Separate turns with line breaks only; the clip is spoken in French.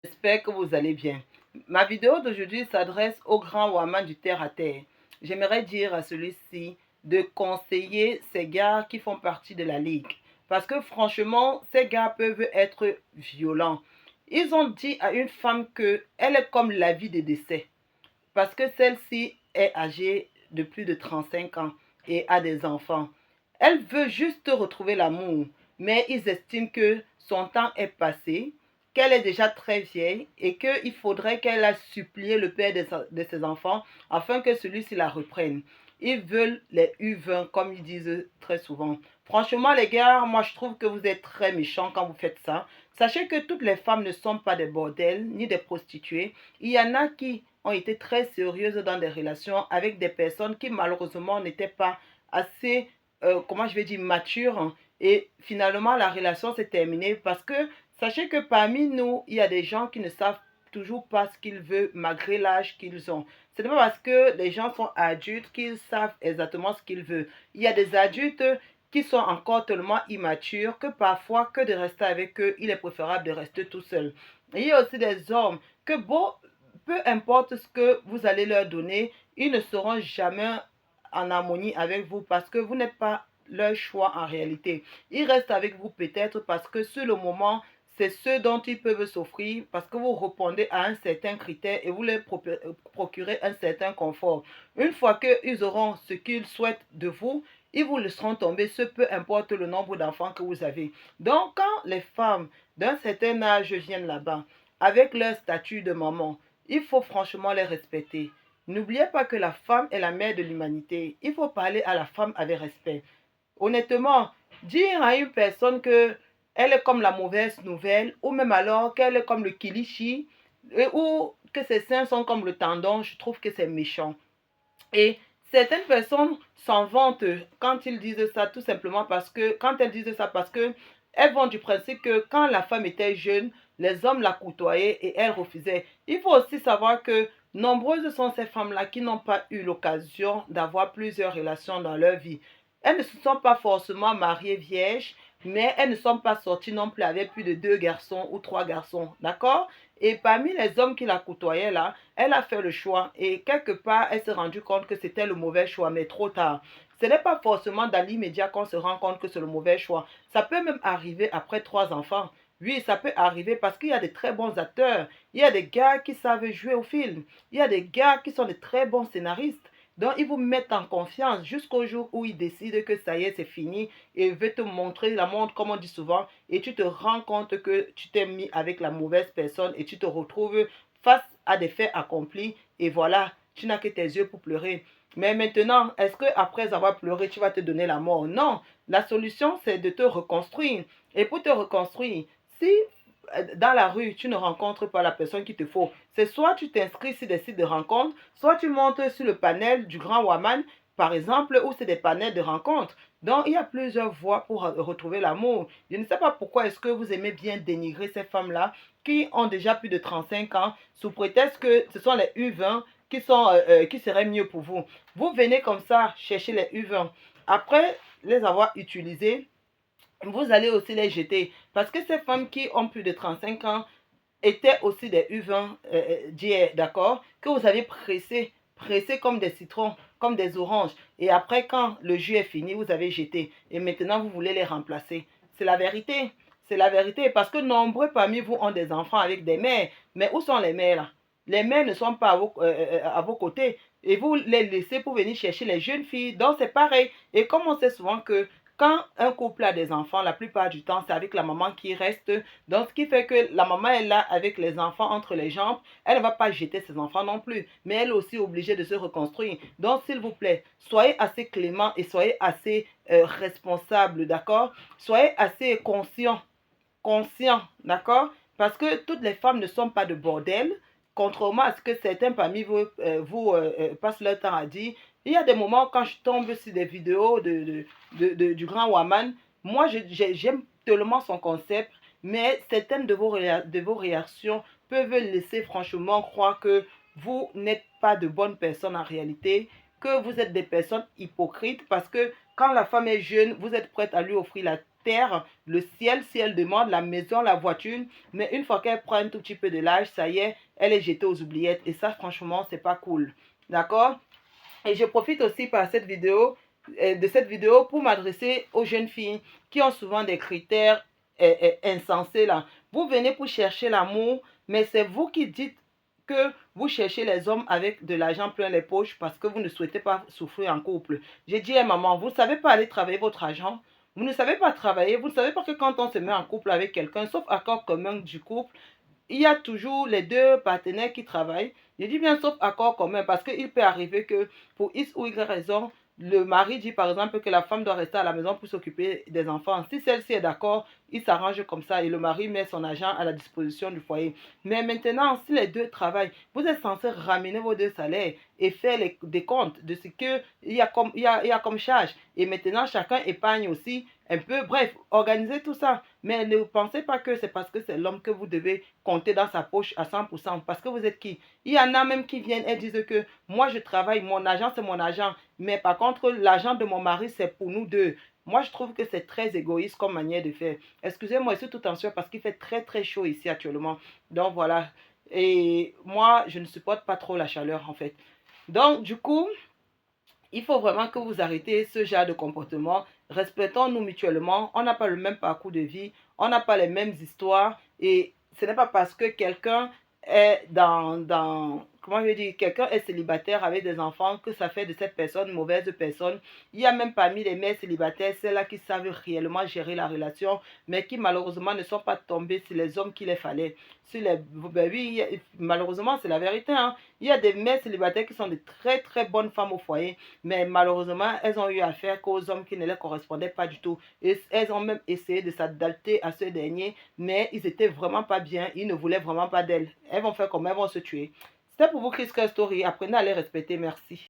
J'espère que vous allez bien. Ma vidéo d'aujourd'hui s'adresse au grand Waman du terre-à-terre. J'aimerais dire à celui-ci de conseiller ces gars qui font partie de la ligue. Parce que franchement, ces gars peuvent être violents. Ils ont dit à une femme qu'elle est comme la vie des décès. Parce que celle-ci est âgée de plus de 35 ans et a des enfants. Elle veut juste retrouver l'amour, mais ils estiment que son temps est passé, qu'elle est déjà très vieille et qu'il faudrait qu'elle a supplié le père de ses enfants afin que celui-ci la reprenne. Ils veulent les U20 comme ils disent très souvent. Franchement les gars, moi je trouve que vous êtes très méchants quand vous faites ça. Sachez que toutes les femmes ne sont pas des bordels ni des prostituées. Il y en a qui ont été très sérieuses dans des relations avec des personnes qui malheureusement n'étaient pas assez, comment je vais dire, matures. Hein. Et finalement, la relation s'est terminée parce que sachez que parmi nous, il y a des gens qui ne savent toujours pas ce qu'ils veulent malgré l'âge qu'ils ont. Ce n'est pas parce que les gens sont adultes qu'ils savent exactement ce qu'ils veulent. Il y a des adultes qui sont encore tellement immatures que parfois que de rester avec eux, il est préférable de rester tout seul. Et il y a aussi des hommes que peu importe ce que vous allez leur donner, ils ne seront jamais en harmonie avec vous parce que vous n'êtes pas leur choix en réalité. Ils restent avec vous peut-être parce que sur le moment, c'est ce dont ils peuvent s'offrir parce que vous répondez à un certain critère et vous leur procurez un certain confort. Une fois qu'ils auront ce qu'ils souhaitent de vous, ils vous laisseront tomber, ce peu importe le nombre d'enfants que vous avez. Donc, quand les femmes d'un certain âge viennent là-bas, avec leur statut de maman, il faut franchement les respecter. N'oubliez pas que la femme est la mère de l'humanité. Il faut parler à la femme avec respect. Honnêtement, dire à une personne que elle est comme la mauvaise nouvelle, ou même alors qu'elle est comme le kilichi, ou que ses seins sont comme le tendon, je trouve que c'est méchant. Et certaines personnes s'en vantent quand ils disent ça, tout simplement quand elles disent ça, parce que elles vont du principe que quand la femme était jeune, les hommes la côtoyaient et elle refusait. Il faut aussi savoir que nombreuses sont ces femmes-là qui n'ont pas eu l'occasion d'avoir plusieurs relations dans leur vie. Elles ne se sont pas forcément mariées vierges, mais elles ne sont pas sorties non plus avec plus de 2 garçons ou 3 garçons, d'accord? Et parmi les hommes qui la côtoyaient là, elle a fait le choix et quelque part, elle s'est rendue compte que c'était le mauvais choix, mais trop tard. Ce n'est pas forcément dans l'immédiat qu'on se rend compte que c'est le mauvais choix. Ça peut même arriver après 3 enfants. Oui, ça peut arriver parce qu'il y a de très bons acteurs. Il y a des gars qui savent jouer au film. Il y a des gars qui sont de très bons scénaristes. Donc, ils vous mettent en confiance jusqu'au jour où ils décident que ça y est, c'est fini et veulent te montrer la montre, comme on dit souvent, et tu te rends compte que tu t'es mis avec la mauvaise personne et tu te retrouves face à des faits accomplis et voilà, tu n'as que tes yeux pour pleurer. Mais maintenant, est-ce que après avoir pleuré, tu vas te donner la mort? Non, la solution, c'est de te reconstruire. Et pour te reconstruire, si dans la rue, tu ne rencontres pas la personne qu'il te faut, c'est soit tu t'inscris sur des sites de rencontres, soit tu montes sur le panel du Grand Waman, par exemple, où c'est des panels de rencontres. Donc, il y a plusieurs voies pour retrouver l'amour. Je ne sais pas pourquoi est-ce que vous aimez bien dénigrer ces femmes-là qui ont déjà plus de 35 ans sous prétexte que ce sont les U20 qui seraient mieux pour vous. Vous venez comme ça chercher les U20. Après les avoir utilisés, vous allez aussi les jeter. Parce que ces femmes qui ont plus de 35 ans étaient aussi des U20 d'hier, d'accord? Que vous avez pressé comme des citrons, comme des oranges. Et après, quand le jus est fini, vous avez jeté. Et maintenant, vous voulez les remplacer. C'est la vérité. C'est la vérité. Parce que nombreux parmi vous ont des enfants avec des mères. Mais où sont les mères là? Les mères ne sont pas à vos côtés. Et vous les laissez pour venir chercher les jeunes filles. Donc, c'est pareil. Et comme on sait souvent que quand un couple a des enfants, la plupart du temps, c'est avec la maman qui reste. Donc, ce qui fait que la maman est là avec les enfants entre les jambes. Elle ne va pas jeter ses enfants non plus. Mais elle est aussi obligée de se reconstruire. Donc, s'il vous plaît, soyez assez clément et soyez assez responsable, d'accord? Soyez assez conscient, d'accord? Parce que toutes les femmes ne sont pas de bordel. Contrairement à ce que certains parmi vous passent leur temps à dire, il y a des moments quand je tombe sur des vidéos du grand Waman, moi j'aime tellement son concept, mais certaines de vos réactions peuvent laisser franchement croire que vous n'êtes pas de bonnes personnes en réalité, que vous êtes des personnes hypocrites parce que quand la femme est jeune, vous êtes prête à lui offrir terre, le ciel, si elle demande la maison, la voiture, mais une fois qu'elle prend un tout petit peu de l'âge, ça y est, elle est jetée aux oubliettes. Et ça, franchement, c'est pas cool. D'accord? Et je profite aussi de cette vidéo pour m'adresser aux jeunes filles qui ont souvent des critères insensés là. Vous venez pour chercher l'amour, mais c'est vous qui dites que vous cherchez les hommes avec de l'argent plein les poches parce que vous ne souhaitez pas souffrir en couple. J'ai dit à maman, vous ne savez pas aller travailler votre argent. Vous ne savez pas travailler. Vous ne savez pas que quand on se met en couple avec quelqu'un, sauf accord commun du couple, il y a toujours les deux partenaires qui travaillent. Je dis bien sauf accord commun parce qu'il peut arriver que pour X ou Y raison, le mari dit par exemple que la femme doit rester à la maison pour s'occuper des enfants. Si celle-ci est d'accord, il s'arrange comme ça et le mari met son argent à la disposition du foyer. Mais maintenant, si les deux travaillent, vous êtes censé ramener vos deux salaires et faire les décomptes de ce qu'il y a comme charge. Et maintenant, chacun épargne aussi un peu. Bref, organisez tout ça. Mais ne pensez pas que c'est parce que c'est l'homme que vous devez compter dans sa poche à 100%. Parce que vous êtes qui? Il y en a même qui viennent et disent que moi je travaille, mon argent c'est mon argent. Mais par contre, l'argent de mon mari c'est pour nous deux. Moi, je trouve que c'est très égoïste comme manière de faire. Excusez-moi, je suis tout en sueur parce qu'il fait très très chaud ici actuellement. Donc voilà. Et moi, je ne supporte pas trop la chaleur en fait. Donc du coup, il faut vraiment que vous arrêtez ce genre de comportement. Respectons-nous mutuellement. On n'a pas le même parcours de vie. On n'a pas les mêmes histoires. Et ce n'est pas parce que quelqu'un est comment je dis, quelqu'un est célibataire avec des enfants que ça fait de cette personne une mauvaise personne. Il y a même parmi les mères célibataires, celles-là qui savent réellement gérer la relation, mais qui malheureusement ne sont pas tombées sur les hommes qu'il les fallait. Ben oui, malheureusement, c'est la vérité. Hein. Il y a des mères célibataires qui sont de très très bonnes femmes au foyer, mais malheureusement, elles ont eu affaire qu'aux hommes qui ne les correspondaient pas du tout. Et elles ont même essayé de s'adapter à ce dernier, mais ils étaient vraiment pas bien, ils ne voulaient vraiment pas d'elles. Elles vont faire comme elles vont se tuer. C'était pour vous, Chris Story. Apprenez à les respecter. Merci.